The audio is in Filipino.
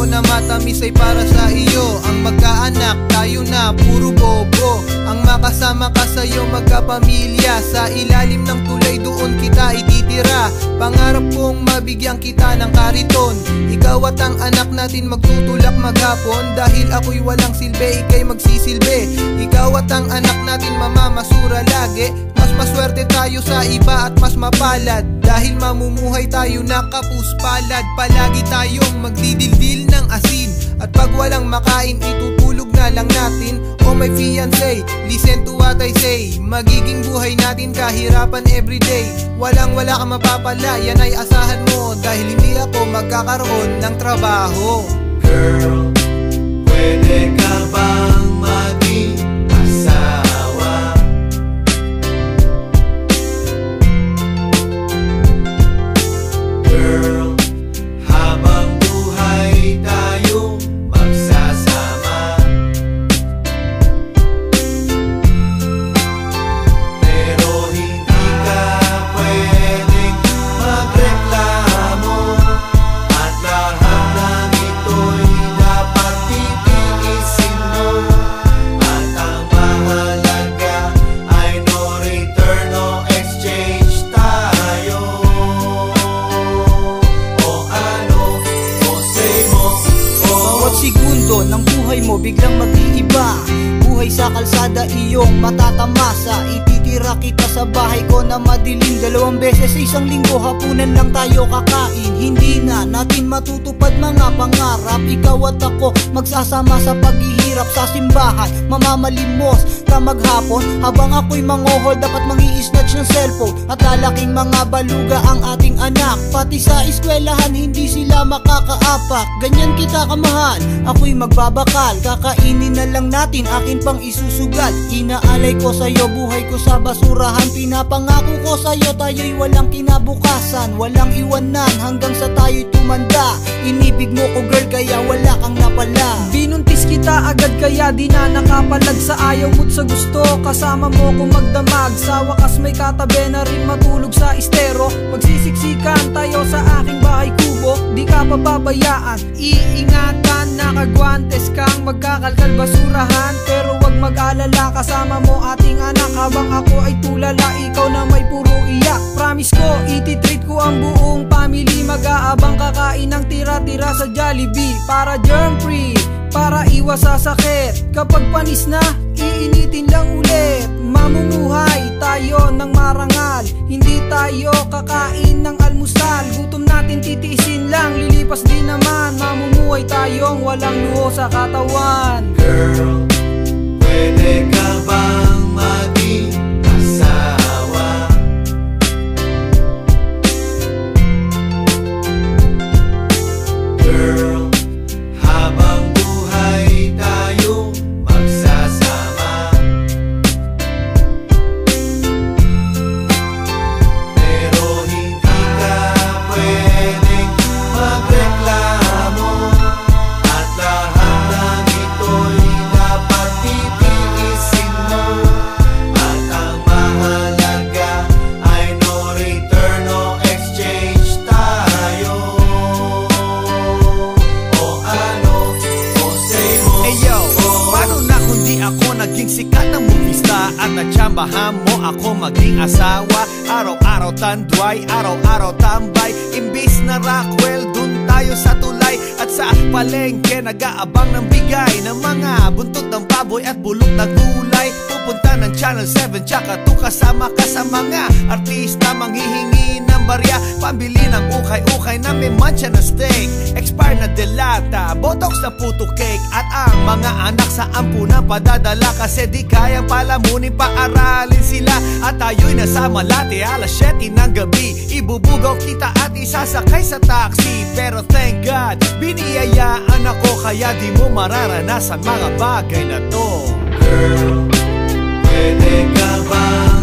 na matamis ay para sa iyo. Ang magkaanak, tayo na puro bobo. Ang makasama ka sa'yo magkapamilya. Sa ilalim ng tulay doon kita ititira. Pangarap kong mabigyan kita ng kariton. Ikaw at ang anak natin magtutulak maghapon. Dahil ako'y walang silbi, ika'y magsisilbi. Ikaw at ang anak natin mamamasura lagi. Mas maswerte tayo sa iba at mas mapalad. Dahil mamumuhay tayo na kapuspalad. Palagi tayong magdidildil ng asin. At pag walang makain itutulog na lang natin. Oh my fiancé, listen to what I say. Magiging buhay natin kahirapan everyday. Walang-wala ka mapapala, yan ay asahan mo. Dahil hindi ako magkakaroon ng trabaho. Girl, pwede ka bang maging asawa? Girl, habang buhay tayo magsasama. Pero hindi ka pwedeng magreklamo. At lahat ng ito'y dapat titiisin mo. At ang mahalaga ay no return, no exchange tayo. O ano, o say mo, o Bawat segundo ng buhay mo biglang mag-iiba. Buhay sa kalsada iyong matatamasa. Ititira kita sa bahay ko na madilim. 2 beses sa isang linggo, hapunan lang tayo kakain. Hindi na natin matutupad mga pangarap. Ikaw at ako magsasama sa paghihirap sa simbahan. Mamamalimos ka maghapon habang ako'y mangohold. Dapat mangi-snatch ng cellphone. At lalaking mga baluga ang ating anak. Pati sa eskwelahan hindi sila makakaapak. Ganyan kita kamahal, ako'y magbabakal. Kakainin na lang natin, akin pang isusugal. Inaalay ko sa'yo, buhay ko sa basurahan. Pinapangako ko sa'yo, tayo'y walang kinabukasan. Walang iwanan hanggang sa tayo'y tumanda. Inibig mo ko girl, kaya wala kang napala. Binuntis kita agad kaya di na nakapalag. Sa ayaw mo't sa gusto, kasama mo kung magdamag. Sa wakas may katabi na rin matulog sa estero. Magsisiksikan tayo sa aking bahay kubo. Di ka pababayaan, iingatan. Nakagwantes kang magkakalkal basurahan. Pero wag mag-alala, kasama mo ating anak. Habang ako ay tulala, ikaw na may puro iyak. Promise ko, ititreat ko ang buong family. Mag-aabang kakain ng tira-tira sa Jollibee. Para germ free, para iwas sa sakit. Kapag panis na, iinitin lang ulit. Mamumuhay tayo ng marangal. Hindi tayo kakain ng almusal. Gutom natin titiisin lang, lilipas din naman. Mamumuhay tayong walang luho sa katawan. girl, pwede ka bang maging asawa? Girl, habang buhay tayo magsasama. Pero hindi ka pwedeng magreklamo. At lahat ng ito'y dapat titiisin mo. At ang mahalaga ay no return, no exchange tayo. O ano, o say mo, Eyo, paano na kundi ako naging sikat na movista? At natsambahan mo ako maging asawa. Araw-araw tanduay, araw-araw tambay. Imbis na Rockwell, dun tayo sa tulay. At sa palengke nag-aabang ng bigay ng mga buntot ng baboy at bulok na gulay. Pupunta ng Channel 7 tsaka to kasama ka sa mga artista. Manghihingi ng barya, pambili ng ukay-ukay na may mancha na steak. Expired na delata, botox na puto cake. At ang mga anak sa ampunan padadala. Kasi di kayang palamunin, paaralin sila. At tayo'y nasa Malate, alas 7 ng gabi. Ibubugaw kita at isasakay sa taxi. Pero thank God, biniyayaan ako. Kaya di mo mararanasan mga bagay na to. girl, pwede ka bang